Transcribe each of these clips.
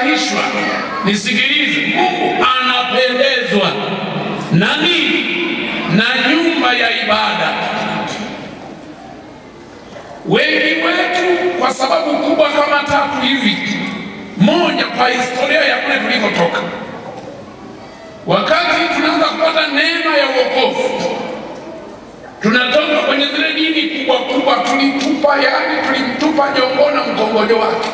anafurahishwa. Nisikilize, Mungu anapendezwa na nini? Na nyumba ya ibada. Wengi wetu kwa sababu kubwa kama tatu hivi. Moja, kwa historia ya kule tulikotoka. Wakati tunaanza kupata neema ya wokovu, tunatoka kwenye zile dini kubwa kubwa, tulimtupa jongo na mkongojo wake.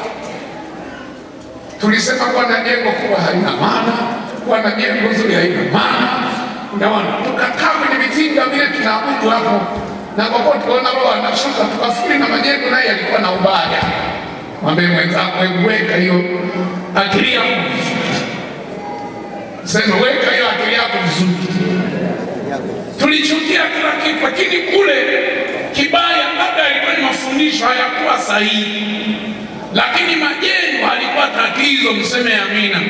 Tulisema kwa na jengo kubwa halina maana, kwa na jengo zuri halina maana. Unaona, tukakaa kwenye vitinga vile tunaabudu hapo, na kwa kuwa tukaona roho anashuka, tukafikiri na majengo naye yalikuwa na ubaya. Mwambie mwenzako, weka hiyo akili yako vizuri. Sema, weka hiyo akili yako vizuri. Tulichukia kila kitu, lakini kule kibaya labda ilikuwa ni mafundisho hayakuwa sahihi, lakini majengo halikuwa tatizo. Mseme amina.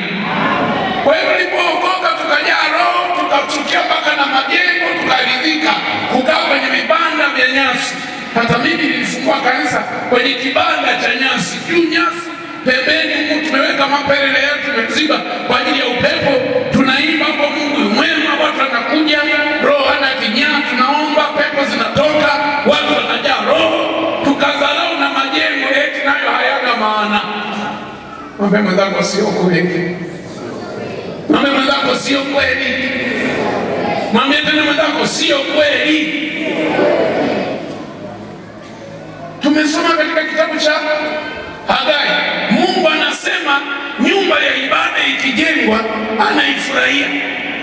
Kwa hiyo tulipookoka tukajaa roho, tukachukia mpaka na majengo, tukaridhika kukaa kwenye vibanda vya nyasi. Hata mimi nilifungua kanisa kwenye kibanda cha nyasi, juu nyasi, pembeni huko tumeweka mapelele yetu tumeziba kwa ajili ya upepo. Tunaimba kwa Mungu mwema, watu wanakuja, roho ana kinyaa, tunaomba, pepo zinatoka, watu wanajaa roho. Tukazalau na majengo eti nayo hayana maana. Mwambie mwenzako sio kweli. Mwambie mwenzako sio kweli. Mwambie tena mwenzako sio kweli. Tumesoma katika kitabu cha Hagai, Mungu anasema nyumba ya ibada ikijengwa anaifurahia.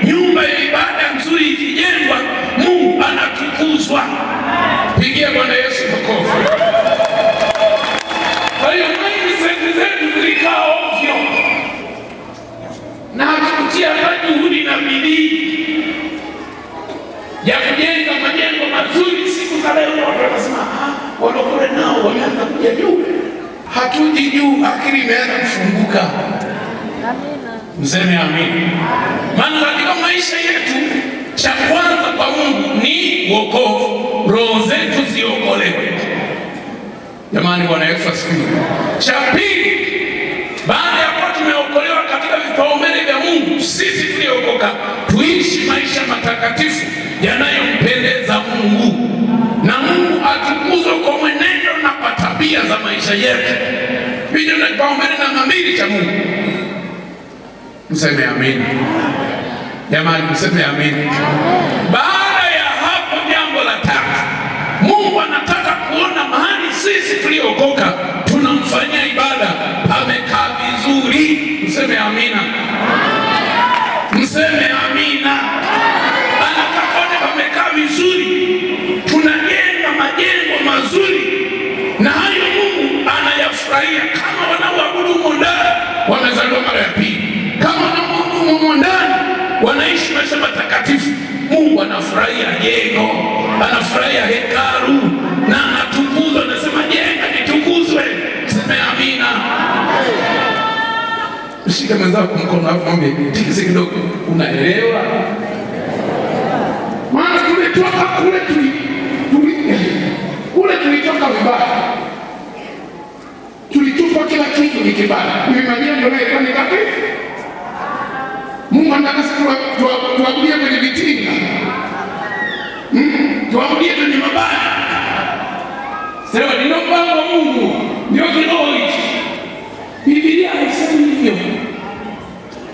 Nyumba ya ibada nzuri ikijengwa, Mungu anatukuzwa. Pigia Bwana Yesu makofi. Kwa hiyo mindset zetu zilikaa ovyo, na hatukutia juhudi na bidii ya kujenga majengo mazuri. Siku za leo watu wanasema walokole nao wameanza kuja juu. Hatuji juu, akili imeanza kufunguka. Amina. Mseme amina. Maana katika maisha yetu cha kwanza kwa Mungu ni wokovu, roho zetu ziokolewe. Jamani, Bwana Yesu asifiwe. Cha pili, baada ya kuwa tumeokolewa katika vipaumbele vya Mungu, sisi tuliokoka tuishi maisha matakatifu yanayompendeza Mungu, na Mungu atukuzwe kwa mwenendo na kwa tabia za maisha yetu. Hivyo ndio kipaumbele namba 2 cha Mungu. Mseme amina. Jamani, mseme amina. Baada ya hapo, jambo la tatu, Mungu anataka kuona mahali sisi tuliokoka tunamfanyia ibada pamekaa vizuri. Mseme amina. Mseme amina. Anataka kuona pamekaa vizuri, tunajenga majengo mazuri, na hayo Mungu anayafurahia. Kama wanaoabudu humo ndani wamezaliwa mara ya pili, kama wanaoabudu humo ndani wanaishi maisha matakatifu, Mungu anafurahia jengo, anafurahia hekalu, na anatukuzwa. Anasema jenga nitukuzwe. Sema amina. Mshike mwenzako mkono hapo, mwambie tikise kidogo, unaelewa? Maana tulitoka kule tulitoka vibaya. Tulitupa kila kitu ni kibaya. Hivi majengo leo kwani ngapi? Mungu anataka tuabudie kwenye vitinga. Tuabudie kwenye mabaya. Sema ni mpango wa Mungu. Ndio kiroho hichi. Biblia haisemi hivyo.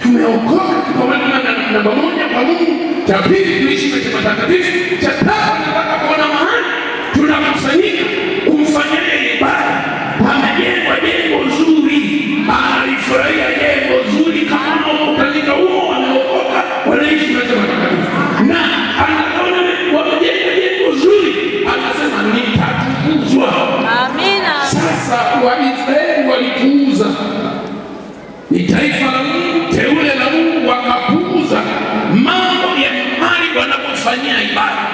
Tumeokoka kwa namba 1 kwa Mungu. Cha pili, tuishi maisha matakatifu. Cha tatu, nataka kuona mahali tunakusanyika kumfanyia ibada. Amejengwa jengo zuri, alifurahia jengo zuri. Kama wanaokanika huo wameokoka, wanaishi maisha matakatifu, na anaona wamejenga jengo zuri, anasema nitatukuzwa. Amina. Sasa Waisraeli walipuuza, ni taifa la Mungu, teule la Mungu, wakapuuza mambo ya mahali wanapofanyia ibada.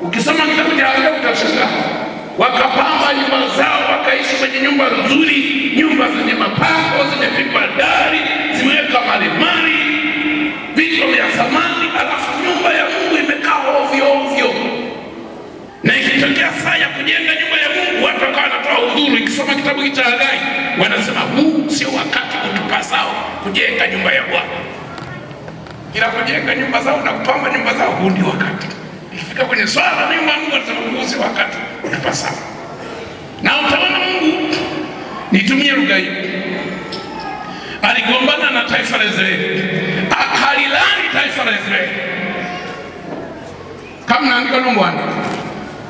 Ukisoma kitabu cha Hagai utashangaa, wakapamba nyumba zao, wakaishi kwenye nyumba nzuri, nyumba zenye mapambo, zimepigwa dari, zimeweka malimari, vitu vya samani, alafu nyumba ya Mungu imekaa ovyo ovyo. Na ikitokea saa ya kujenga nyumba ya Mungu, watu wakawa wanatoa udhuru. Ikisoma kitabu cha Hagai wanasema Mungu ipasao kujenga nyumba ya Bwana. Ila kujenga nyumba zao na kupamba nyumba zao, huu ndio wakati. Ikifika kwenye swala la nyumba, Mungu anasema si wakati utapasao. Na utaona Mungu, nitumie lugha hiyo, aligombana na taifa la Israeli, akalilani taifa la Israeli. Kama naandika na Bwana,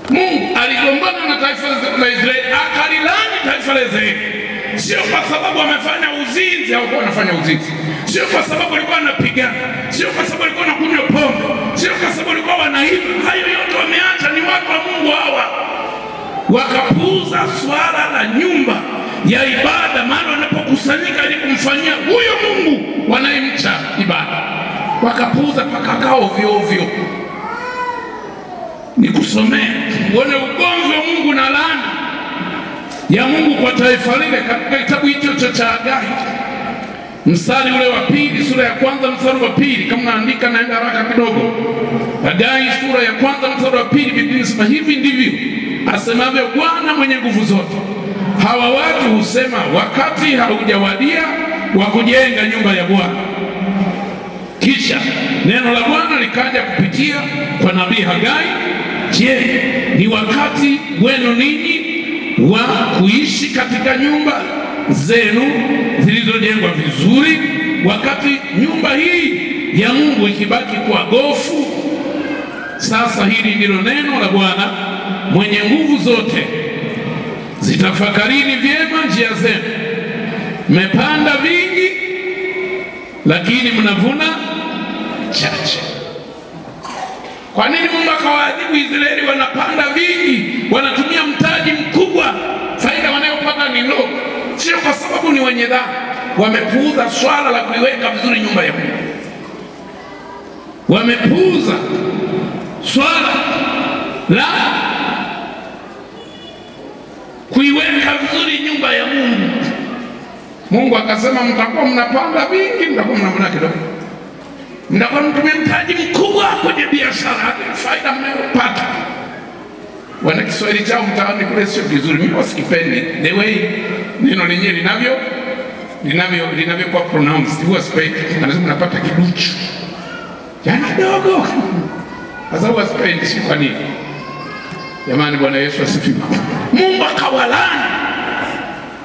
Mungu aligombana na taifa la Israeli, akalilani taifa la Israeli. Sio kwa sababu wamefanya uzinzi au kwa wanafanya uzinzi, sio kwa sababu walikuwa wanapigana, sio kwa sababu walikuwa wanakunywa pombe, sio kwa sababu walikuwa wanaiba. Hayo yote wameacha, ni watu wa Mungu hawa. Wakapuuza swala la nyumba ya ibada, maana wanapokusanyika ili kumfanyia huyo Mungu wanayemcha ibada, wakapuuza pakakaa ovyo ovyo. Nikusomee uone ugomvi wa Mungu na laana ya Mungu kwa taifa lile katika kitabu hicho cha Hagai, mstari ule wa 2, sura ya 1 mstari wa 2. Kama naandika naenda haraka kidogo. Hagai sura ya 1 mstari wa 2, Biblia inasema hivi ndivyo asemavyo Bwana mwenye nguvu zote, hawa watu husema wakati haujawadia wa kujenga nyumba ya Bwana. Kisha neno la Bwana likaja kupitia kwa nabii Hagai, je, ni wakati wenu ninyi wa kuishi katika nyumba zenu zilizojengwa vizuri, wakati nyumba hii ya Mungu ikibaki kuwa gofu? Sasa hili ndilo neno la Bwana mwenye nguvu zote, zitafakarini vyema njia zenu. Mmepanda vingi, lakini mnavuna chache. Kwa nini Mungu akawaadhibu Israeli? Wanapanda vingi, wanatumia mtaji mkubwa, faida wanayopata ni ndogo. Sio kwa sababu ni wenye dhambi, wamepuuza swala la kuiweka vizuri nyumba ya Mungu. Wamepuuza swala la kuiweka vizuri nyumba ya Mungu. Mungu akasema mtakuwa mnapanda vingi, mtakuwa mnavuna kidogo. Mtakuwa mtumia mtaji mkubwa kwenye biashara, faida mnayopata. Wana Kiswahili chao mtaani kule sio vizuri, mimi wasikipendi the way neno lenyewe linavyo kwa pronounced. Huwa sipendi, anasema mnapata kiduchu jana dogo. Sasa huwa sipendi, si kwa nini? Jamani, Bwana Yesu asifiwe. Mungu akawalani,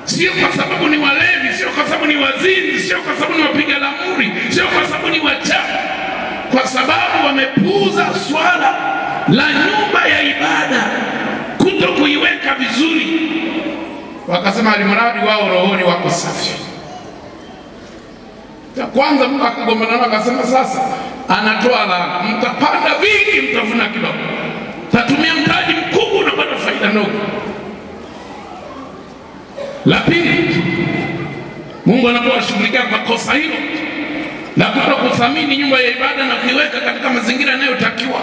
sio kwa sababu ni walevi, sio kwa sababu ni wazinzi, sio kwa sababu ni wapiga lamuri, sio kwa sababu ni wachafu, kwa sababu wamepuuza swala la nyumba ya ibada, kuto kuiweka vizuri. Wakasema alimradi wao rohoni wako safi. Ya kwanza Mungu akagombana nao, akasema sasa anatoa laana, mtapanda vingi, mtavuna kidogo. Tatumia mtaji mkubwa, unapata faida ndogo. La pili, Mungu anapowashughulikia kwa kosa hilo la kuto kuthamini nyumba ya ibada na kuiweka katika mazingira yanayotakiwa.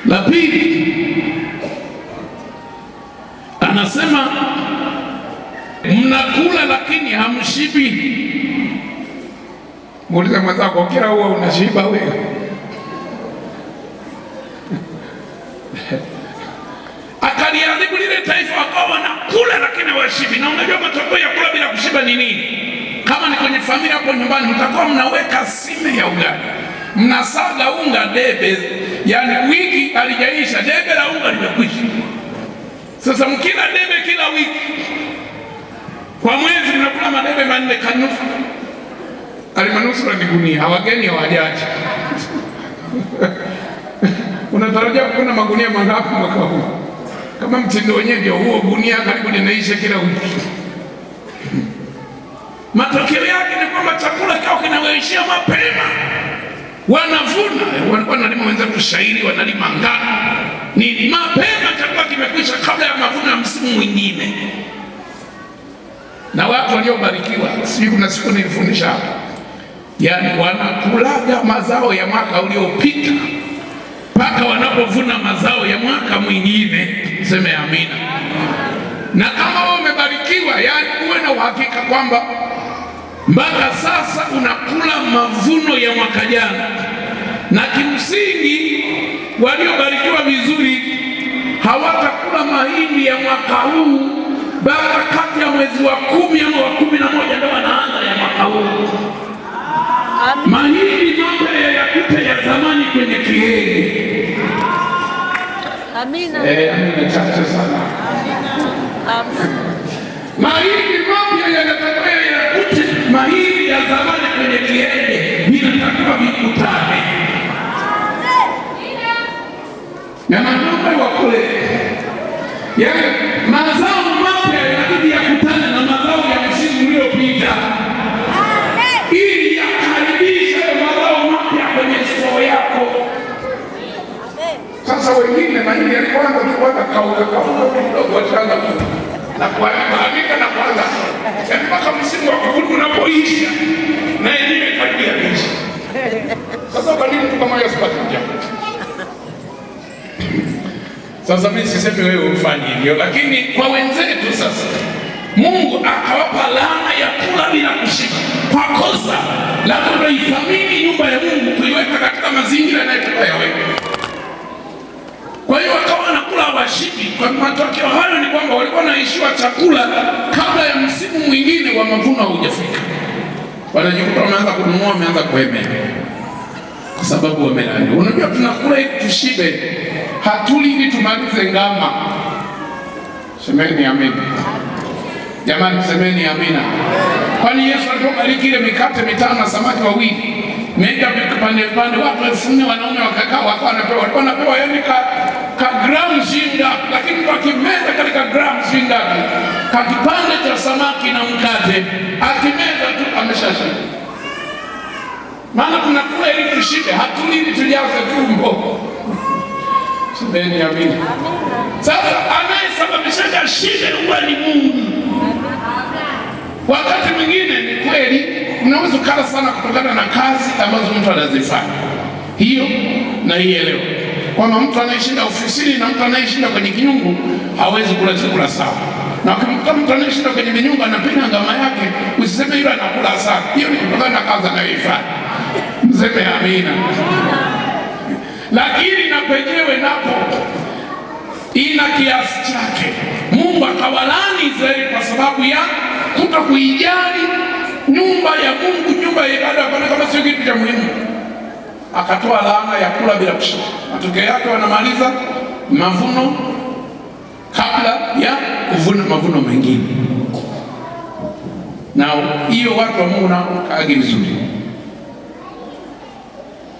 La pili, anasema mnakula lakini hamshibi. Muulize mwenzako, kila huwa unashiba wewe? Akaliadhibu lile taifa, wakawa wanakula lakini hawashibi. Na unajua matokeo ya kula bila kushiba ni nini? Kama ni kwenye familia hapo nyumbani, mtakuwa mnaweka sime ya ugali, mnasaga unga debe, yani wiki halijaisha debe la unga limekwisha. Sasa mkila debe kila wiki, kwa mwezi mnakula madebe 4 kanusu. Alimanusura ni gunia, wageni hawajaji. Unatarajia kuona magunia mangapi mwaka huu? Kama mtindo wenyewe ndio huo, gunia karibu linaisha kila wiki. Matokeo yake ni kwamba chakula kao kinawaishia mapema. Wanavuna, wanalima wenzetu shairi, wanalima ngano, ni mapema chakula kimekwisha kabla ya mavuno ya msimu mwingine. Na watu waliobarikiwa, sijui kuna siku nilifundisha hapa, yani wanakulaga mazao ya mwaka uliopita mpaka wanapovuna mazao ya mwaka mwingine. Seme amina. Na kama wewe umebarikiwa, yani uwe na uhakika kwamba mpaka sasa unakula mavuno ya mwaka jana. Na kimsingi waliobarikiwa vizuri hawatakula mahindi ya mwaka huu mpaka kati ya mwezi wa 10 ama wa 11 Mahindi mapya yayakute ya zamani kwenye kienge. Amina. Amina chache sana. Amina. Mahindi mapya yanatakiwa yakute mahindi ya zamani kwenye kienge. Vinatakiwa vikutane. Na mambo wa kule. Yaani mazao mapya yanabidi yakutane na mazao ya msimu uliopita. Ili yakaribishe mazao mapya kwenye store yako. Sasa wengine mahindi yalianza kuanza kauka kidogo wachanga na kuharibika na kuanza. Yaani mpaka msimu wa kuvuna unapoisha na yenyewe karibia kuisha. Sasa kwa nini mtu kama yeye asipate njaa? Sasa mimi sisemi wewe ufanye hivyo, lakini kwa wenzetu sasa Mungu akawapa laana ya kula bila kushiba kwa kosa la kutoithamini nyumba ya Mungu, kuiweka katika mazingira yanayotaka yawepo. Kwa hiyo wakawa wanakula washibi. Kwa matokeo hayo ni kwamba walikuwa wanaishiwa chakula kabla ya msimu mwingine wa mavuno haujafika. Wanajikuta wameanza kununua, wameanza kuhemea kwa sababu wamelani. Unajua tunakula ili tushibe, hatuli ili tumalize ngama. Semeni amina. Jamani, semeni amina. Kwani Yesu alipobariki ile mikate 5 na samaki 2, mega vipande watu 1000 wanaume wakakaa wakawa wanapewa yani ka gramu shingapi, lakini kwa kimeza katika gramu shingapi, ka kipande cha samaki na mkate, akimeza tu ameshashiba. Maana tunakula ili tushibe, hatuli ili tujaze tumbo. Semeni amina. Sasa anayesababisha shibe huwa ni Mungu. Wakati mwingine ni kweli unaweza kula sana kutokana na kazi ambazo mtu anazifanya. Hiyo na ielewe. Kwamba mtu anayeshinda ofisini na mtu anayeshinda kwenye kinyungu hawezi kula chakula sawa. Na kama mtu anayeshinda kwenye kinyungu anapenda ngama yake, usiseme yule anakula sana. Hiyo ni kutokana na kazi anayoifanya. Mseme amina. Lakini na penyewe napo ina kiasi chake. Mungu akawalani Israeli kwa sababu ya kutokuijali nyumba ya Mungu, nyumba ya ibada, kama sio kitu cha muhimu. Akatoa laana ya kula bila kushiba. Matokeo yake wanamaliza mavuno kabla ya kuvuna mavuno mengine. Na hiyo watu wa Mungu nao kaagi vizuri.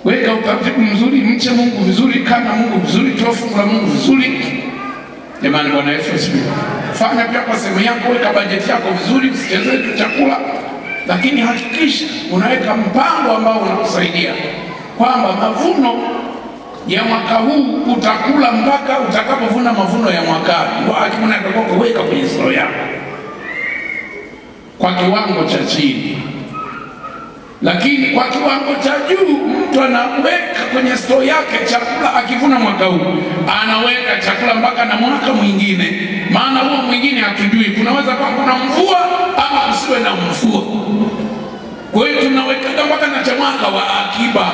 Weka utaratibu mzuri, mche Mungu vizuri, kana Mungu vizuri, toa fungu la Mungu vizuri. Jamani, Bwana Yesu asifiwe. Fanya pia kwa sehemu yako, weka bajeti yako vizuri, usichezee tu chakula, lakini hakikisha unaweka mpango ambao unakusaidia kwamba mavuno ya mwaka huu utakula mpaka utakapovuna mavuno ya mwakani. Ndio hakuna atakayoweka kwenye store yako kwa kiwango cha chini. Lakini kwa kiwango cha juu mtu anaweka kwenye store yake chakula, akivuna mwaka huu anaweka chakula mpaka na mwaka mwingine, maana huo mwingine hatujui, kunaweza kuwa kuna mvua ama kusiwe na mvua. Kwa hiyo tunaweka mpaka na mwaka wa akiba.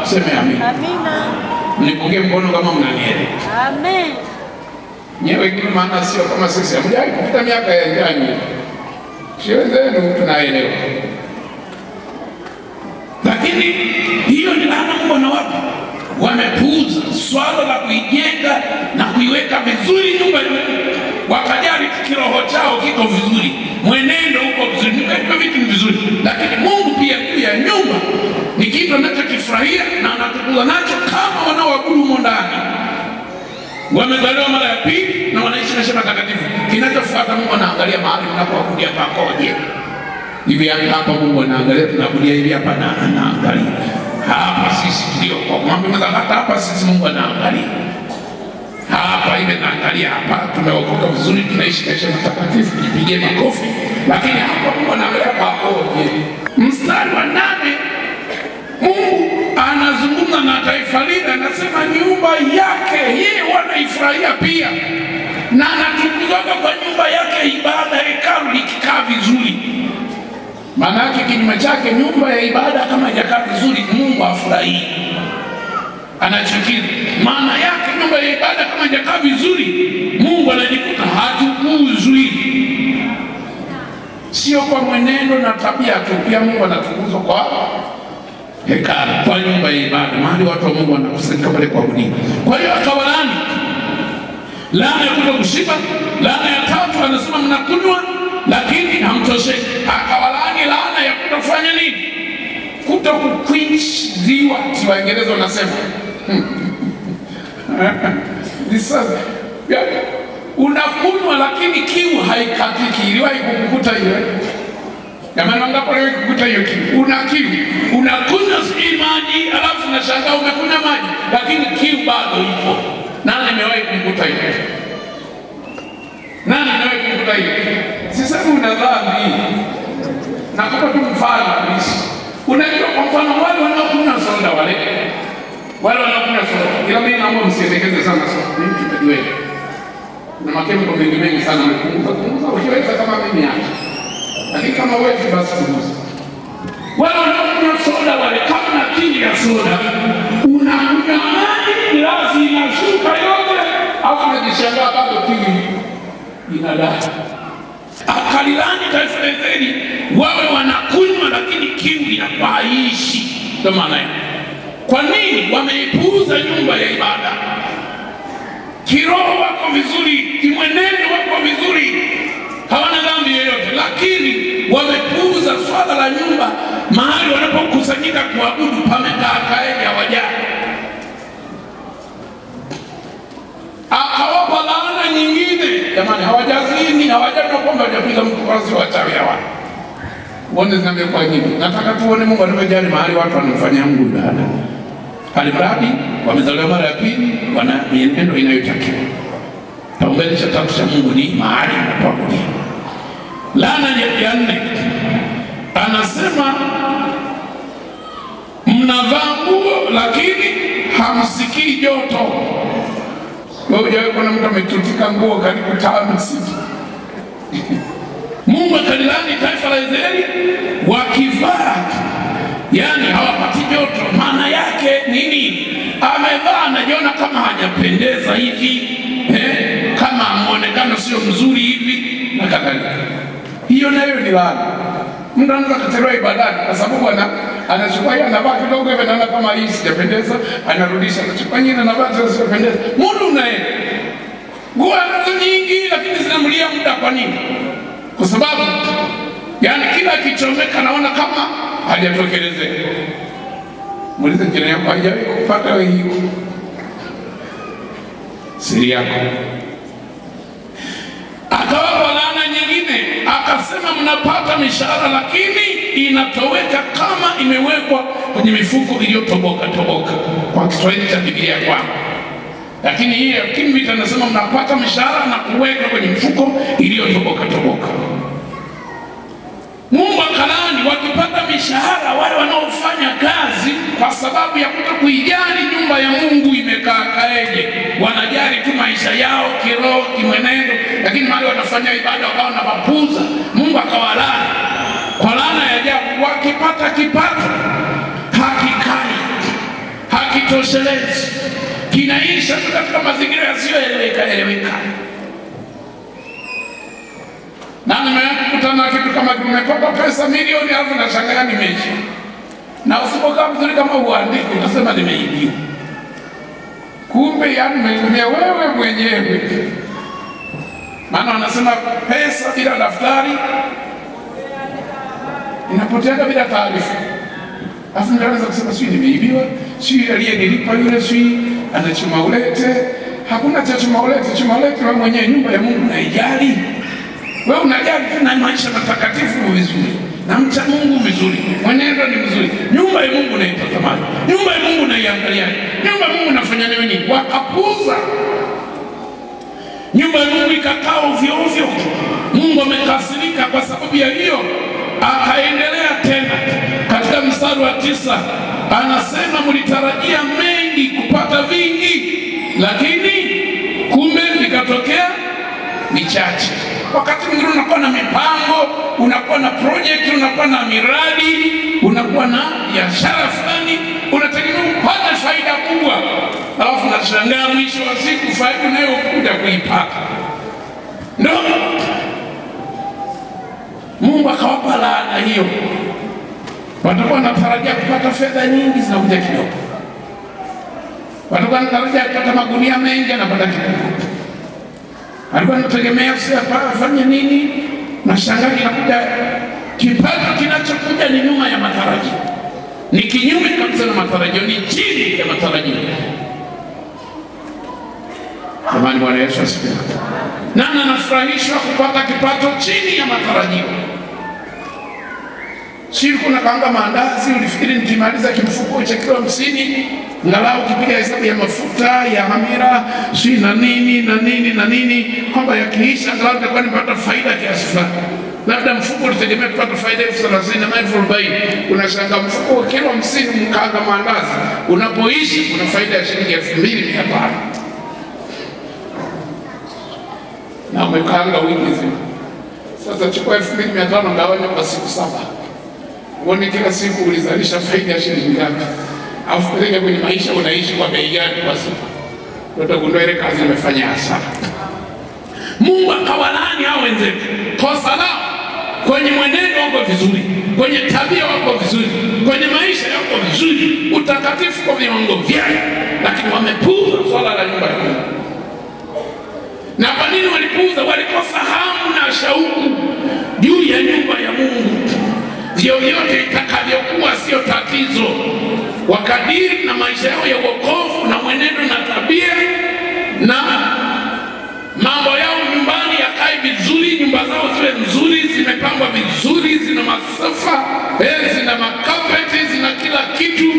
Sema amina. Amina. Nipokee mkono kama mnanielewa. Amen. Nyewe wengine maana sio kama sisi, hamjai kupita miaka ya ndani. Sherehe zenu tunaelewa. Lakini hiyo ni laana kubwa, na watu wamepuuza swala la kuijenga na kuiweka vizuri nyumba ile. Wakajali kiroho chao kiko vizuri, mwenendo uko vizuri, kwa vitu ni vizuri, lakini Mungu pia juu ya nyumba ni kitu anachokifurahia na anatukuza nacho kama wanaoabudu humo ndani. Wamezaliwa mara ya pili na wanaishi maisha matakatifu. Kinachofuata Mungu anaangalia mahali mnapoabudia pakoje. Hivi hapa Mungu anaangalia tunakudia hivi hapa, na anaangalia hapa sisi ndio kwa mambo hata sisi Mungu anaangalia hapa, ile naangalia hapa tumeokoka vizuri, tunaishi maisha matakatifu, tujipigie makofi. Lakini hapa Mungu anaangalia pakoje. Mstari wa 8 Mungu anazungumza na taifa lile, anasema nyumba yake yeye wanaifurahia pia, na anatukuzwa kwa nyumba yake ibada, hekalu likikaa vizuri. Maana yake kinyume chake, nyumba ya ibada kama haijakaa vizuri Mungu afurahi, anachukiza. Maana yake nyumba ya ibada kama haijakaa vizuri Mungu anajikuta hatukuzwi. Sio kwa mwenendo na tabia tu, pia Mungu anatukuzwa hekalu, kwa nyumba ya ibada, mahali watu wa Mungu wanakusanyika pale kuabudia. Kwa hiyo akawalaani. Laana ya kuto kushiba. Laana ya tatu anasema mnakunywa lakini hamtosheki. Akawalaani laana ya kutofanya nini? Kuto kuquench ziwa, Waingereza wanasema. Unakunywa lakini kiu haikatiki. Iliwahi kukukuta hiyo? Jamani, wangapo leo kukuta hiyo kiu? Una kiu, unakunywa si maji, alafu unashangaa umekunywa maji lakini kiu bado ipo. Nani amewahi kukuta hiyo? Nani amewahi kukuta hiyo? Sisemi una dhambi. Nakupa tu mfano kabisa. Unajua kwa mfano wale wanaokunywa soda wale wanaokunywa soda. Ila mimi naomba msiendekeze sana soda. Mimi tumejiweka. Na makemiko mengi sana mmepunguza. Ukiweza kama mimi hapa. Lakini kama wewe basi punguza. Wale wanaokunywa soda wale kama na kili ya soda. Unakunywa maji glasi inashuka yote. Alafu unajishangaa bado kili inadai. Akalilani taifa la Israeli wawe wanakunywa lakini kiu inakuwa haiishi. Ndio maana hiyo. Kwa nini? Wameipuuza nyumba ya ibada. Kiroho wako vizuri, kimwenendo wako vizuri, hawana dhambi yoyote, lakini wamepuuza swala la nyumba. Mahali wanapokusanyika kuabudu pamekaa kaeni hawajali. Akawapa laana nyingine. Jamani, hawajazini, hawajana kwamba hawajapiga mtu wazi wachawi hawa. Uone zinamekuwa nyingi. Nataka tuone Mungu anapojali mahali watu wanamfanyia Mungu ibada. Alimradi wamezaliwa mara ya pili, wana mienendo inayotakiwa. Paumbele cha tatu cha Mungu ni mahali unapoabudia. Laana ya 4 anasema mnavaa nguo lakini hamsikii joto. Wewe hujawahi kuona mtu ametutika nguo karibu 5-6? Mungu akalilani taifa la Israeli wakivaa, yani hawapati joto. Maana yake nini? Amevaa anajiona kama hajapendeza hivi, kama muonekano sio mzuri hivi na kadhalika. Hiyo nayo ni laana. Mtu anaweza kuchelewa ibadani kwa sababu anachukua yeye anavaa kidogo hivi anaona kama hii sijapendeza, anarudisha anachukua nyingine anavaa sijapendeza. Mungu unaenda. Nguo anazo nyingi lakini zinamlia muda. Kwa nini? Kwa sababu yani kila kichomeka naona kama hajatokelezea. Muulize jirani yako, haijawahi kupata wewe hiyo siri yako? Akawapa laana nyingine, akasema mnapata mishahara lakini inatoweka kama imewekwa kwenye mifuko iliyotoboka. Kwa Kiswahili cha Biblia kwangu. Lakini hii ya King James anasema mnapata mishahara na kuweka kwenye mifuko iliyotoboka. Mungu akalaani wakipata mishahara wale wanaofanya kazi kwa sababu ya kutokuijali nyumba ya Mungu imekaa kaeje. Wanajali tu maisha yao kiroho, kimwenendo, lakini wale wanafanya ibada wakawa na mapuza. Mungu akawalaani kwa laana ya ajabu. Wakipata kipato hakikai, hakitoshelezi, kinaisha katika mazingira yasiyoeleweka. Na nimekutana na kitu kama kimepata pesa milioni alafu nashangaa nimeisha. Na usipokaa vizuri kama uandike utasema nimeibiwa. Kumbe yani umetumia wewe mwenyewe. Maana wanasema pesa bila daftari inapotea bila taarifa. Alafu unaweza kusema sio nimeibiwa, sio aliyenilipa yule, sio anachuma ulete. Hakuna cha chuma ulete wewe mwenyewe. Nyumba ya Mungu unaijali. Wewe unajali na maisha matakatifu vizuri, na mcha Mungu vizuri, mwenendo ni mzuri. Nyumba ya Mungu unaitazamaje? Nyumba ya Mungu unaiangalia? Nyumba ya Mungu unafanya nini? Wakapuuza. Nyumba ya Mungu ikakaa ovyo. Mungu amekasirika kwa sababu ya hiyo. Akaendelea tena katika mstari wa 9 anasema mlitarajia mengi kupata vingi, lakini kumbe vikatokea vichache. Wakati mwingine unakuwa na mipango, unakuwa na project, unakuwa na miradi, unakuwa na biashara fulani, unategemea upate faida kubwa, alafu unashangaa mwisho wa siku faida unayokuja kuipata ndio Mungu akawapa laana hiyo. Watakuwa wanatarajia kupata fedha nyingi, zinakuja kidogo. Watakuwa wanatarajia kupata magunia mengi, anapata kidogo. Alikuwa anategemea afanye nini, na shangaa kinakuja. Kipato kinachokuja ni nyuma ya matarajio, ni kinyume kabisa na matarajio, ni chini ya matarajio. Jamani, Bwana Yesu asifiwe. Nani anafurahishwa kupata kipato chini ya matarajio? Siku nakaanga maandazi, ulifikiri nikimaliza kimfuko cha kilo 50 ngalau ukipiga hesabu ya mafuta ya hamira si na nini kwamba yakiisha ngalau nitakuwa nimepata faida kiasi fulani. Labda mfuko ulitegemea kupata faida 30,000 na 40,000, unashangaa mfuko wa kilo 50 mkaanga maandazi unapoishi kuna faida ya shilingi 2,500 na umekaanga wiki nzima. Sasa chukua 2,500 ngawanya kwa siku 7, uone kila siku ulizalisha faida ya shilingi ngapi, au peleke kwenye maisha unaishi kwa bei gani kwa siku. Utagundua ile kazi imefanya hasara. Mungu akawalaani hao wenzetu. Kosa lao kwenye mwenendo wako vizuri, kwenye tabia wako vizuri, kwenye maisha yako vizuri, utakatifu kwa viwango vyake, lakini wamepuuza swala la nyumba ya Mungu. Na kwa nini walipuuza? Walikosa hamu na shauku juu ya nyumba ya Mungu. Vyovyote itakavyokuwa sio tatizo, wakadiri na maisha yao ya wokovu na mwenendo na tabia na mambo yao nyumbani yakae vizuri, nyumba zao ziwe nzuri, zimepangwa vizuri, zina masofa, zina makapeti, zina kila kitu.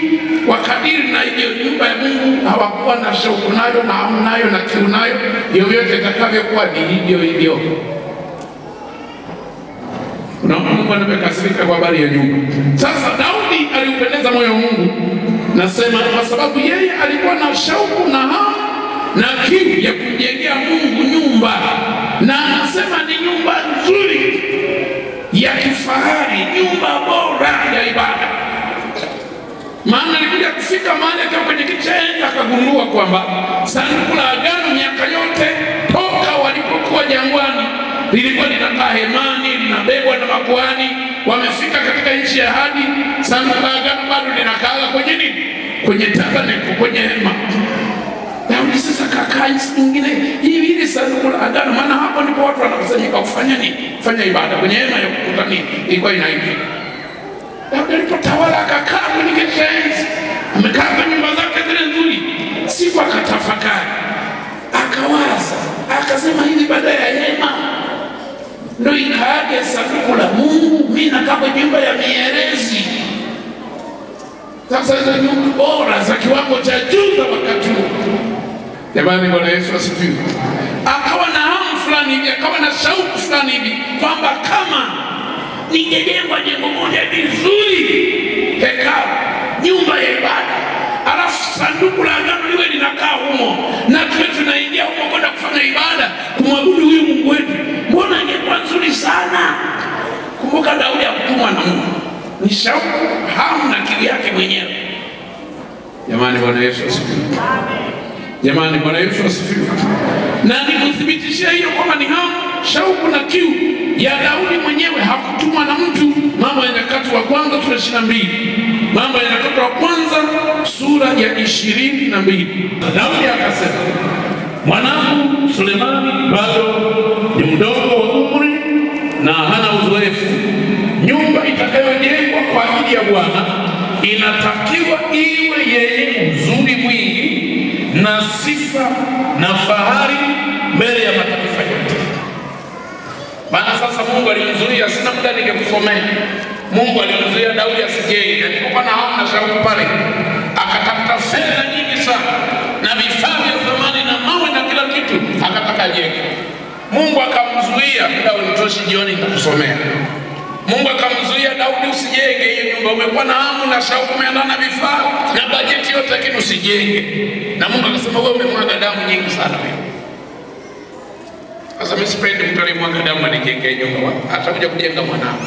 Wakadiri na hiyo nyumba ya Mungu, hawakuwa na shauku nayo na hamu nayo na kiu nayo. Vyovyote itakavyokuwa ni hivyo. Unaona, Mungu anapokasirika kwa habari ya nyumba. Sasa Daudi aliupendeza moyo wa Mungu, nasema kwa sababu yeye alikuwa na shauku na hamu na kiu ya kumjengea Mungu nyumba, na anasema ni nyumba nzuri ya kifahari, nyumba bora ya ibada. Maana alikuja kufika mahali akiwa kwenye kichenge akagundua kwamba sanduku la agano miaka yote toka walipokuwa jangwani lilikuwa linakaa hemani, linabebwa na makuhani. Wamefika katika nchi ya ahadi, sanduku la agano bado linakaa kwenye nini? Kwenye tabernakulo, kwenye hema. Daudi sasa kakaa nchi nyingine hili sanduku la agano, maana hapo ndipo watu wanakusanyika kufanya nini? Kufanya ibada kwenye hema ya kukutania. Ilikuwa inaitwa. Daudi alipotawala akakaa kwenye kichenge, amekaa kwenye nyumba zake zile nzuri. Siku akatafakari, akawaza, akasema hili ibada ya hema ndio ikaage sanduku la Mungu, mimi nakaa kwenye nyumba ya mierezi. Sasa hizo nyumba bora za kiwango cha juu za wakati huo. Jamani, Bwana Yesu asifiwe. Akawa na hamu fulani hivi, akawa na shauku fulani hivi kwamba kama ningejengwa jengo moja vizuri, hekalu, nyumba ya ibada, alafu sanduku la agano liwe linakaa humo, na tuwe tunaingia humo kwenda kufanya ibada, kumwabudu huyu Mungu wetu, mbona ingekuwa nzuri sana. Kumbuka Daudi hakutumwa na Mungu, ni shauku, hamu na kiu yake mwenyewe. Jamani, Bwana Yesu asifiwe. Jamani, Bwana Yesu asifiwe. Na nikuthibitishia hiyo kwamba ni hamu, shauku na kiu ya Daudi mwenyewe, hakutumwa na mtu. Mambo ya Nyakati wa Kwanza sura 22. Mambo ya Nyakati wa Kwanza sura ya 22. Daudi akasema, mwanangu Sulemani bado ni mdogo wa umri na hana uzoefu. Nyumba itakayojengwa kwa ajili ya Bwana inatakiwa iwe yenye uzuri mwingi na sifa na fahari mbele ya mataifa yote. Maana sasa Mungu alimzuia, sina muda ningekusomea. Mungu alimzuia Daudi asijenge. Alikuwa na hamu na shauku pale, akatafuta fedha nyingi sana na vifaa vya zamani na mawe na kila kitu, akataka ajenge. Mungu akamzuia, muda ulitoshi, jioni nitakusomea. Mungu akamzuia Daudi, usijenge hiyo nyumba. Umekuwa na hamu na shauku, umeandaa na vifaa na bajeti yote, lakini usijenge. Na Mungu akasema, wewe umemwaga damu nyingi sana wewe. Sasa mimi sipendi mtu aliyemwaga damu anijenge nyumba, atakuja kujenga mwanao.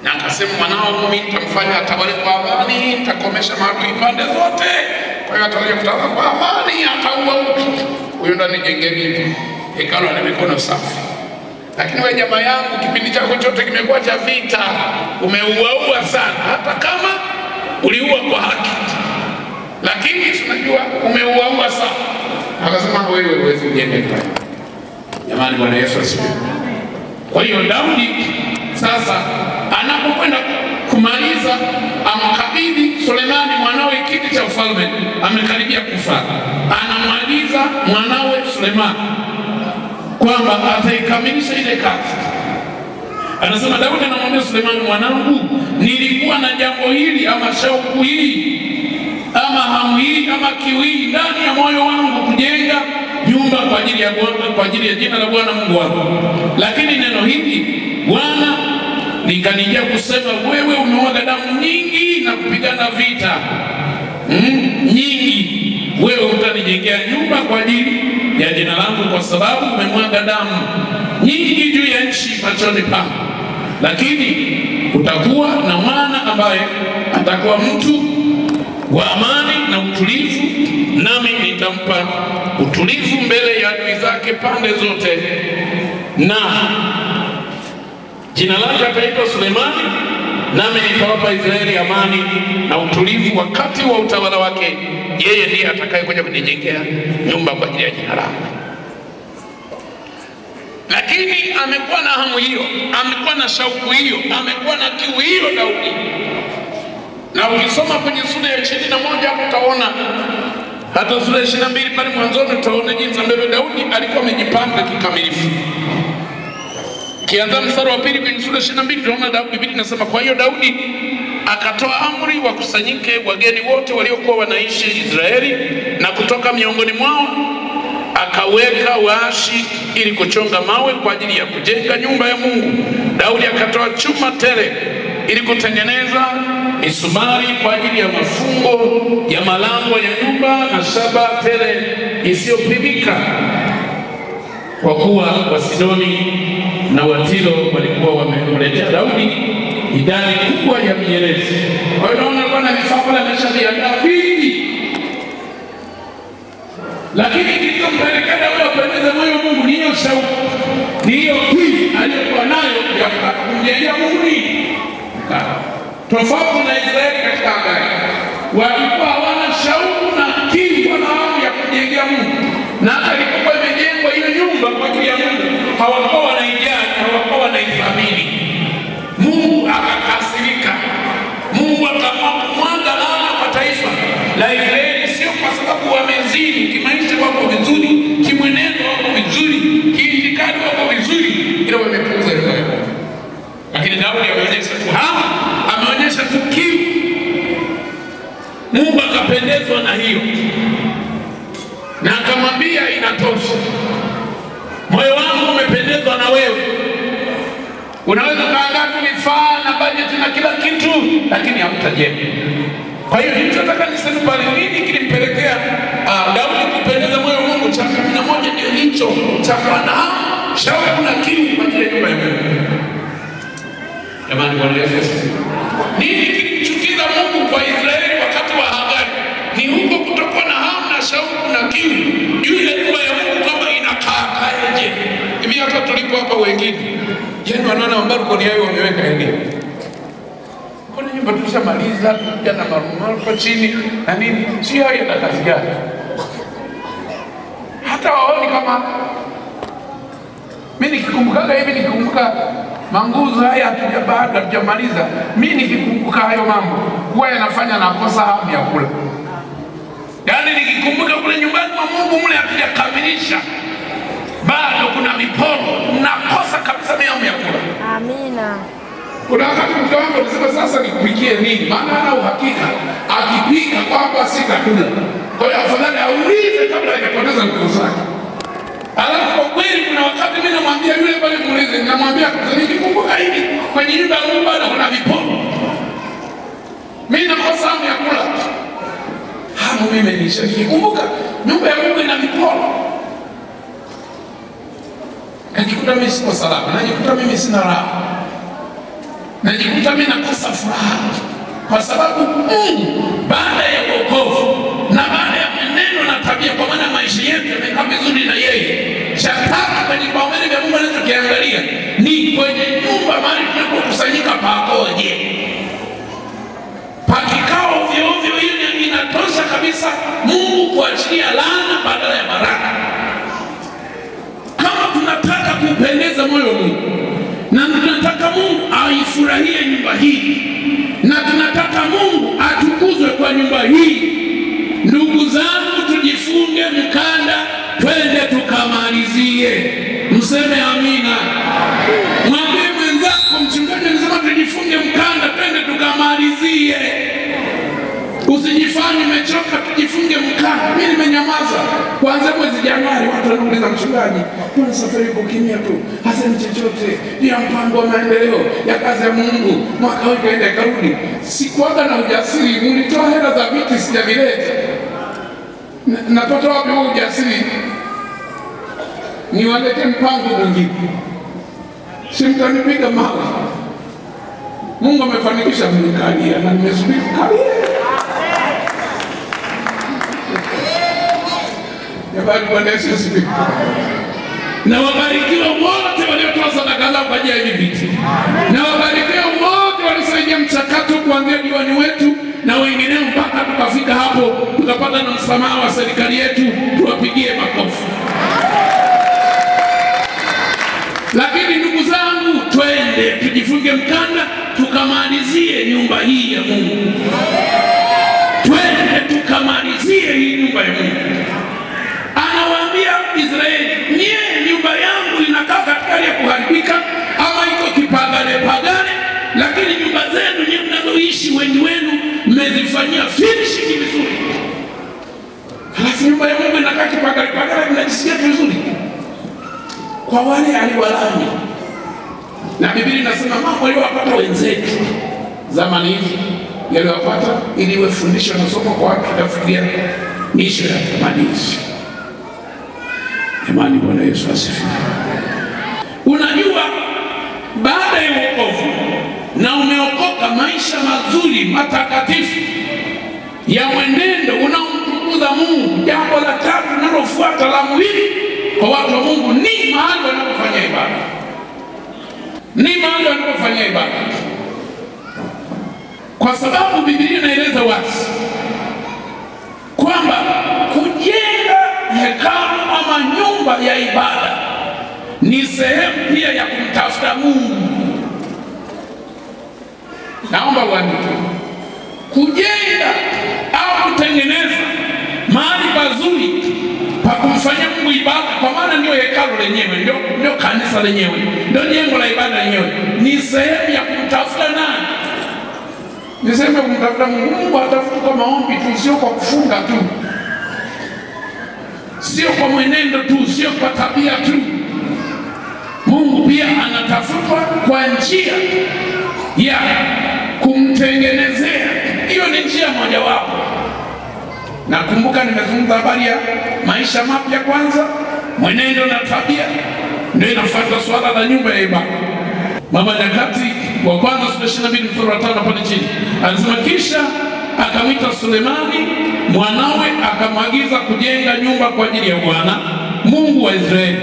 Na akasema, mwanao mimi nitamfanya atawale kwa amani, nitakomesha maadui pande zote. Kwa hiyo atakuja kutawala kwa amani, ataua huyu ndo anijenge nini? Hekalu la mikono safi. Lakini wewe jamaa yangu, kipindi chako chote kimekuwa cha vita, umeuaua sana, hata kama uliua kwa haki, lakini tunajua umeuaua sana. Akasema wewe huwezi kujenga nyumba. Jamani, Bwana Yesu asifiwe. Kwa hiyo Daudi sasa anapokwenda kumaliza, amkabidhi Sulemani mwanawe kiti cha ufalme, amekaribia kufa, anamaliza mwanawe Sulemani kwamba ataikamilisha ile kazi. Anasema Daudi anamwambia Sulemani, mwanangu, nilikuwa na jambo hili ama shauku hii ama hamu hii ama kiu hii ndani ya moyo wangu, kujenga nyumba kwa ajili ya Bwana, kwa ajili ya jina la Bwana Mungu wangu. Lakini neno hili Bwana likanijia kusema, wewe umemwaga damu nyingi na kupigana vita nyingi, wewe utanijengea nyumba kwa ajili ya jina langu, kwa sababu umemwaga damu nyingi juu ya nchi machoni pangu. Lakini utakuwa na mwana ambaye atakuwa mtu wa amani na utulivu, nami nitampa utulivu mbele ya adui zake pande zote, na jina lake ataitwa Sulemani, nami nitawapa Israeli amani na utulivu wakati wa utawala wake. Yeye ndiye atakayekuja kunijengea nyumba kwa ajili ya jina langu. Lakini amekuwa na hamu hiyo, amekuwa na shauku hiyo, amekuwa na kiu hiyo Daudi. Na ukisoma kwenye sura ya 21 hapo utaona, hata sura ya 22 pale mwanzoni utaona jinsi ambavyo Daudi alikuwa amejipanga kikamilifu. Kianza mstari wa 2 kwenye sura ya 22 tunaona Biblia inasema, kwa hiyo Daudi akatoa amri wakusanyike wageni wote waliokuwa wanaishi Israeli, na kutoka miongoni mwao akaweka waashi ili kuchonga mawe kwa ajili ya kujenga nyumba ya Mungu. Daudi akatoa chuma tele ili kutengeneza misumari kwa ajili ya mafungo ya malango ya nyumba, na shaba tele isiyopimika, kwa kuwa Wasidoni na Watiro walikuwa wamemletea Daudi idadi kubwa ya mierezi. Kwa hiyo naona Bwana vifaa ameshaviandaa vingi, lakini kilichompelekea Daudi kupendeza moyo wa Mungu ni hiyo shauku, ni hiyo kiu aliyokuwa nayo ya kumjengea Mungu. Tofauti na Israeli katika agano, walikuwa hawana shauku na kiu na hamu ya kumjengea Mungu, na hata ilipokuwa imejengwa hiyo nyumba kwa ajili ya Mungu, hawakuwa wanaijali, hawakuwa wanaithamini. Mungu akakasirika, Mungu akamwaga laana kwa taifa la Israeli, sio kwa sababu wamezidi kimaisha, wako vizuri, kimwenendo wako vizuri, kiitikadi wako vizuri, ila wamepuuza hilo. Lakini Daudi ameonyesha tu hamu, ameonyesha tu kiu. Mungu akapendezwa na hiyo, na akamwambia inatosha, moyo wangu umependezwa na wewe. Unaweza kaangaa tu vifaa na bajeti na kila kitu, lakini hamtajenga. Kwa hiyo hicho nataka niseme pale, nini kilimpelekea Daudi kupendeza moyo wa Mungu? Cha 11 ndio hicho cha kuana shauku na kiu kwa ajili ya nyumba ya Mungu. Jamani, Bwana Yesu asifiwe. Nini kilimchukiza Mungu kwa Israeli wakati wa Hagari? Ni huko kutokuwa na hamu na shauku na kiu juu ya nyumba ya Mungu, kama inakaa kaeje hivi. Hata tulipo hapa wengine, yaani wanaona ambapo ni yao wameweka eneo, kuna nyumba tushamaliza, tunakuja na marumaru kwa chini na nini, sio hayo na kazi gani? Hata waoni kama mimi nikikumbuka hivi, nikikumbuka manguzo haya hatujamaliza, mimi nikikumbuka hayo mambo huwa yanafanya nakosa hamu ya kula. Yaani nikikumbuka kule nyumbani mwa Mungu mle hatujakamilisha, bado kuna viporo, nakosa kabisa hamu ya kula. Amina. Kuna wakati mke wangu alisema, sasa nikupikie nini? Maana hana uhakika akipika kwamba sitakula. Kwa hiyo afadhali aulize kabla hajapoteza nguvu zake. Alafu kwa kweli kuna wakati mimi namwambia yule pale muulize, namwambia nikikumbuka hivi kwenye nyumba ya Mungu bado kuna viporo, mimi nakosa hamu ya kula. Hamu mimi nikikumbuka nyumba ya Mungu ina viporo, najikuta mimi siko salama, najikuta mimi sina raha, najikuta mimi nakosa furaha, kwa sababu Mungu baada ya wokovu na baada ya mwenendo na tabia, kwa maana maisha yetu yamekaa vizuri na yeye. Cha tatu kwenye vipaumbele vya Mungu anachokiangalia kwenye nyumba mahali tunapokusanyika pakoje. Pakikao ovyo ovyo, hiyo inatosha kabisa Mungu kuachilia laana badala ya baraka. Kama tunataka kupendeza moyo wa Mungu na tunataka Mungu aifurahie nyumba hii na tunataka Mungu atukuzwe kwa nyumba hii, ndugu zangu, tujifunge mkanda, twende tukamalizie. Mseme amina. Mwambie mwenzako, mchungaji anasema tujifunge mkanda, twende tukamalizie. Usijifanye umechoka, tujifunge mkanda. Mimi nimenyamaza kuanzia mwezi Januari, watu wanauliza mchungaji, mbona safari yuko kimya tu? Hasemi chochote juu ya mpango wa maendeleo ya kazi ya Mungu. Mwaka huu kaenda karudi. Sikuaga na ujasiri, mlitoa hela za viti sijavileta. Napata wapi huo ujasiri? Niwalete mpango mwingine. Simtanipiga mawe. Mungu amefanikisha mnikalia na nimesubiri kalia. Yabari Bwana Yesu asifiwe. Na wabarikiwa wote waliotoa sadaka zao kwa ajili ya hivi viti. Na wabarikiwa wote walisaidia mchakato kuanzia diwani wetu na wengineo mpaka tukafika hapo tukapata na msamaha wa serikali yetu. Tuwapigie makofi. Lakini ndugu zangu, twende tujifunge mkanda tukamalizie nyumba hii ya Mungu. Twende tukamalizie hii nyumba ya Mungu. Anawaambia Israeli, nyie nyumba yangu inakaa katika hali ya kuharibika ama iko kipagane pagane, lakini nyumba zenu nyie mnazoishi wengi wenu mmezifanyia finishing vizuri. Halafu nyumba ya Mungu inakaa kipagane pagane, mnajisikia vizuri. Kwa wale aliwalani. Na Biblia inasema mambo aliyowapata wenzetu zamani hizi yaliwapata ili iwe fundisho na somo kwa watu kufikiria nisho ya maadili. Jamani, Bwana Yesu asifiwe. Unajua, baada ya wokovu na umeokoka maisha mazuri matakatifu ya mwenendo unaomtukuza Mungu, jambo la tatu linalofuata la muhimu kwa watu wa Mungu ni mahali wanapofanya ibada. Ni mahali wanapofanya ibada. Kwa sababu Biblia inaeleza wazi kwamba kujenga hekalu ama nyumba ya ibada ni sehemu pia ya kumtafuta Mungu. Naomba uandike, kujenga au kutengeneza mahali pazuri pa kumfanyia Mungu ibada, kwa maana ndio hekalu lenyewe, ndio kanisa lenyewe, ndio jengo la ibada lenyewe, ni sehemu ya kumtafuta nani? Niseme kumtafuta Mungu. Mungu atafuta kwa maombi tu, sio kwa kufunga tu, sio kwa mwenendo tu, sio kwa tabia tu. Mungu pia anatafutwa kwa njia ya kumtengenezea. Hiyo ni njia mojawapo. Nakumbuka nimezungumza habari ya maisha mapya kwanza, mwenendo na tabia, ndio inafuata swala la nyumba ya ibada. Mama Nyakati wa kwanza 22:5 pale chini anasema, kisha akamwita Sulemani mwanawe akamwagiza kujenga nyumba kwa ajili ya Bwana Mungu wa Israeli.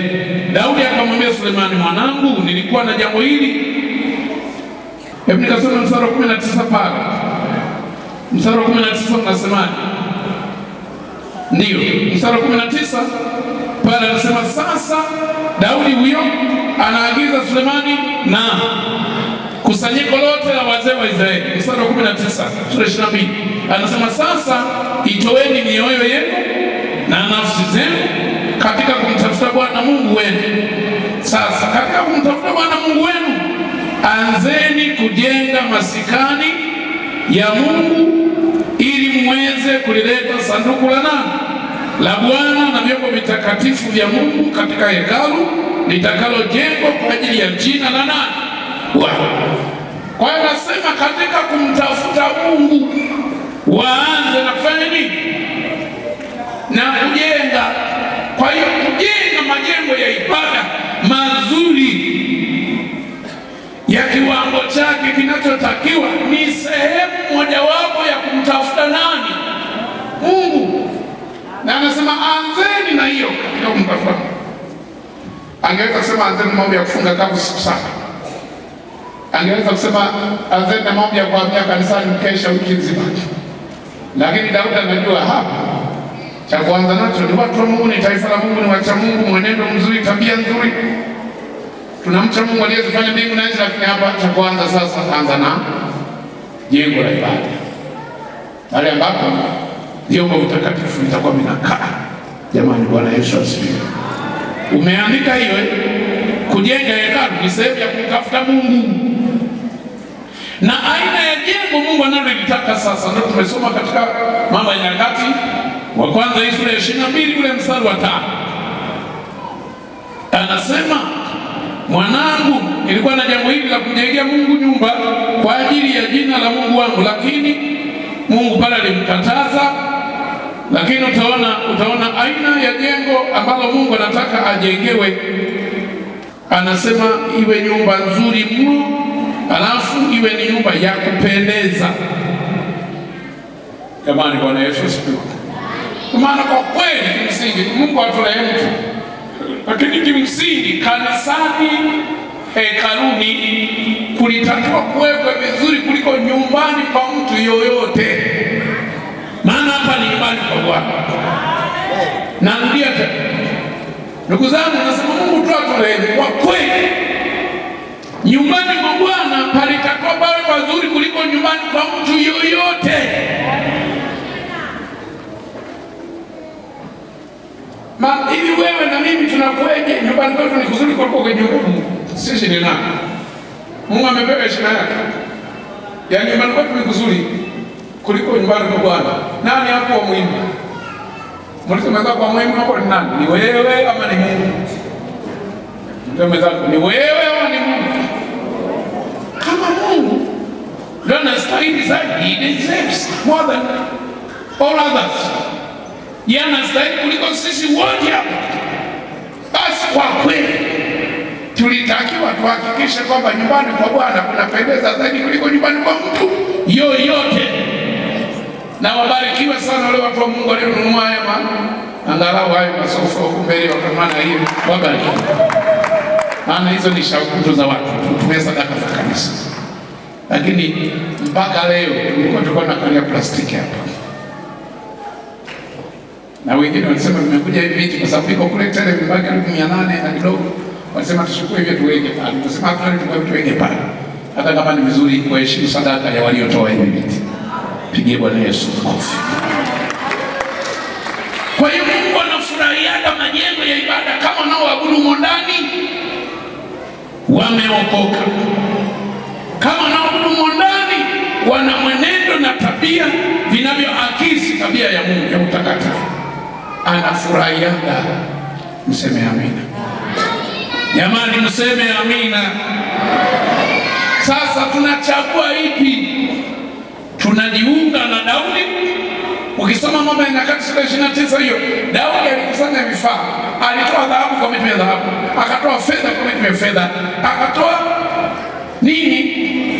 Daudi akamwambia Sulemani, mwanangu, nilikuwa na jambo hili. Hebu nikasema mstari wa 19 pale. Mstari wa 19 unasemaje? Ndio, mstari wa 19 pale anasema, sasa Daudi huyo anaagiza Sulemani na kusanyiko lote la wazee wa Israeli. Mstari wa 19 sura 22 anasema, sasa itoeni mioyo yenu na nafsi zenu katika kumtafuta Bwana Mungu wenu. Sasa katika kumtafuta Bwana Mungu wenu, anzeni kujenga masikani ya Mungu ili muweze kulileta sanduku la nani? La Bwana na vyombo vitakatifu vya Mungu katika hekalu litakalojengwa kwa ajili ya jina la nani? Bwana. Kwa hiyo nasema katika kumtafuta Mungu waanze na kufanya nini? Na kujenga. Kwa hiyo kujenga majengo ya ibada mazuri ya kiwango chake kinachotakiwa ni sehemu mojawapo ya kumtafuta nani? Mungu. Na anasema anzeni na hiyo katika kumtafuta. Angeweza kusema anzeni mambo ya kufunga kavu siku 7. angeweza kusema azende maombi ya kuhamia kanisani mkesha wiki nzima. Lakini Daudi anajua hapa cha kwanza nacho ni watu wa Mungu, ni taifa la Mungu, ni wacha Mungu, mwenendo mzuri, tabia nzuri. Tunamcha Mungu aliyezifanya mbingu na nchi, lakini hapa cha kwanza sasa anza na jengo la ibada. Pale ambapo vyombo vitakatifu vitakuwa vinakaa. Jamani, Bwana Yesu asifiwe. Umeandika hiyo kujenga hekalu ni sehemu ya kumtafuta Mungu. Na aina ya jengo Mungu analolitaka sasa ndio tumesoma katika Mambo ya Nyakati wa kwanza sura ya 22 ule mstari wa 5. Anasema, mwanangu, nilikuwa na jambo hili la kumjengea Mungu nyumba kwa ajili ya jina la Mungu wangu, lakini Mungu pale alimkataza. Lakini utaona aina ya jengo ambalo Mungu anataka ajengewe. Anasema iwe nyumba nzuri mno, alafu iwe ni nyumba ya kupendeza. Jamani, Bwana Yesu asifiwe. Kwa maana kwa kweli kimsingi Mungu atulehemu tu, lakini kimsingi kanisani, hekaluni kulitakiwa kuwekwe vizuri kuliko nyumbani kwa mtu yoyote. Maana hapa ni nyumbani kwa Bwana. Narudia tena, ndugu zangu, nasema Mungu tu atulehemu. Kwa kweli nyumbani kwa Bwana palitakiwa pawe pazuri kuliko nyumbani kwa mtu yoyote. Hivi wewe na mimi tunakweje? Nyumbani kwetu ni kuzuri kuliko kwenye nyumba ya Mungu. Sisi ni nani? Mungu amepewa heshima yake. Yaani nyumbani kwetu ni kuzuri kuliko nyumbani kwa Bwana. Nani hapo muhimu? Mlisema kwa muhimu hapo ni nani? Ni wewe ama ni Mungu? Mlisema ni wewe ama ni Mungu? Kama Mungu ndio anastahili zaidi, he deserves more than all others. Anastahili kuliko sisi wote hapa. Basi kwa kweli tulitakiwa tuhakikishe kwamba nyumbani kwa Bwana kunapendeza zaidi kuliko nyumbani kwa mtu yoyote. Na wabarikiwe sana wale watu wa Mungu walionunua haya angalau hayo masofa huko mbele wakamana hiyo, wabarikiwe. Maana hizo ni shauku za watu, tutumie sadaka za kanisa. Lakini mpaka leo tulikuwa na kalia plastiki hapa. Na wengine walisema vimekuja hivi viti kwa sababu iko kule tele vibaki 800 na kidogo. Walisema tuchukue hivi tuweke pale. Tusema hata tuweke pale. Hata kama ni vizuri kuheshimu sadaka ya waliotoa hivi viti. Pigie Bwana Yesu makofi. Kwa hiyo Mungu anafurahia majengo ya ibada kama wanaoabudu ndani wameokoka. Kama wanaoabudu ndani wana mwenendo na tabia vinavyoakisi tabia ya Mungu ya utakatifu. Anafurahia. Mseme amina. Jamani, mseme amina. Sasa tunachagua ipi? Tunajiunga na Daudi. Ukisoma Mambo ya Nyakati sura 29 hiyo, Daudi alikusanya vifaa. Alitoa dhahabu kwa miti ya dhahabu, akatoa fedha kwa miti ya fedha, akatoa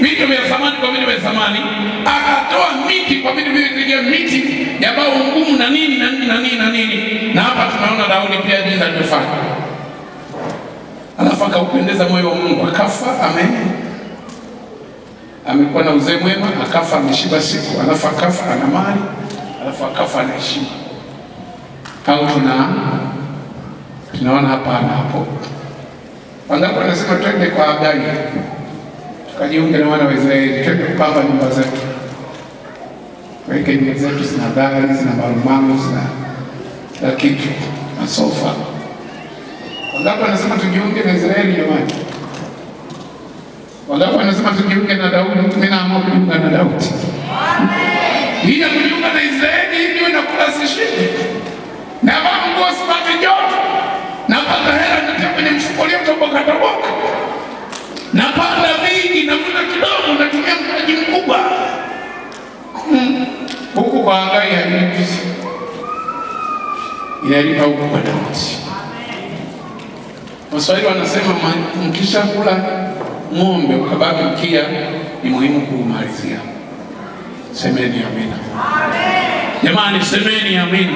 vitu vya thamani kwa vitu vya thamani, akatoa miti kwa vitu vya miti ya bao ngumu na nini na nini. Na hapa tunaona Daudi pia jinsi alivyofanya. Alafu akaupendeza moyo wa Mungu, akafa. Amekuwa na uzee mwema, akafa ameshiba siku, alafu akafa ana mali, alafu akafa na heshima. Au tunaona hapa na hapo. Wangapi wanasema twende kwa Hagai tukajiunge na wana wa Israeli, twende kupamba nyumba zetu. Weke nyumba zetu zina dari, zina marumaru, zina kitu, masofa. Wangapi wanasema tujiunge na Israeli jamani? Wangapi wanasema tujiunge na Daudi? Mimi naamua kujiunga na Daudi. Hii ya kujiunga na Israeli ndio inakula sishinde. Na Mungu asipate joto. Na pata hela natia kwenye mfuko leo toboka. Na panda vingi na kuna kidogo natumia mtaji mkubwa. Huku kwa Hagai halipi. Inalipa huku kwa Daudi. Waswahili wanasema mkisha kula ng'ombe ukabaki mkia ni muhimu kuumalizia. Semeni amina. Jamani, semeni amina.